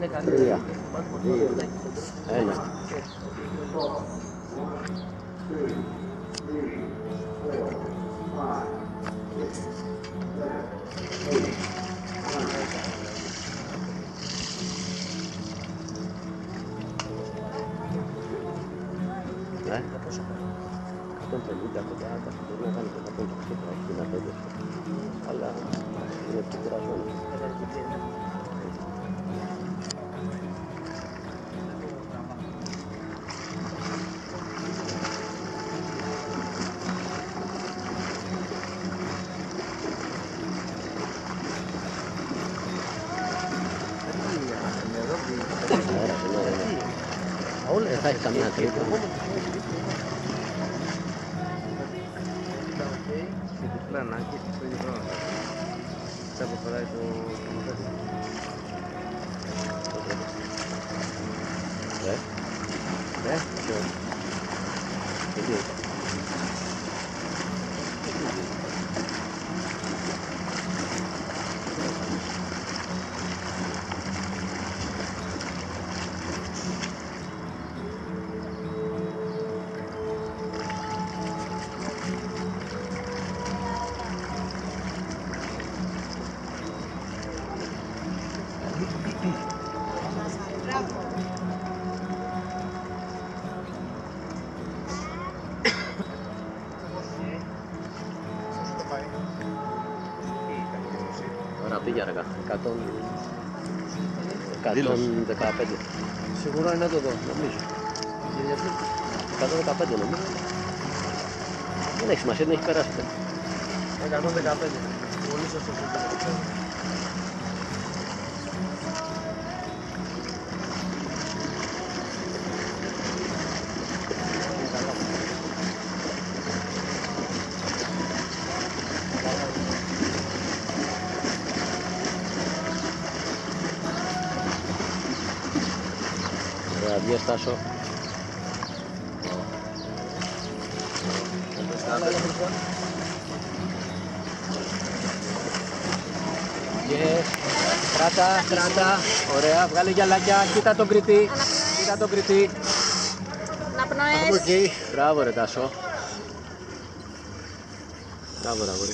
3, 2, 1. Ναι. 150 κοντά, μπορεί να κάνει και 160, όχι να πέντε. Αλλά είναι πιο κουρασμένο. Όλα θα έχει καμιά τρίτα. Πλανάκι στο ίδιο χρόνο. Θα αποφοράει το μοντέλο. Ναι, ναι. Τώρα πήγε αργά, 115. Σίγουρα είναι το δω. Νομίζω. 115 νομίζω. Δεν έχει σημασία, δεν έχει περάσει. 115. Πολύ σωστό. Ωραία, βγες Τάσο. Βγες, κράτα, ωραία, βγάλε γυαλάκια, κοίτα τον κριτή, κοίτα τον κριτή. Αναπνοές. Από εκεί, μπράβο ρε Τάσο. Μπράβο ρε αγόρι.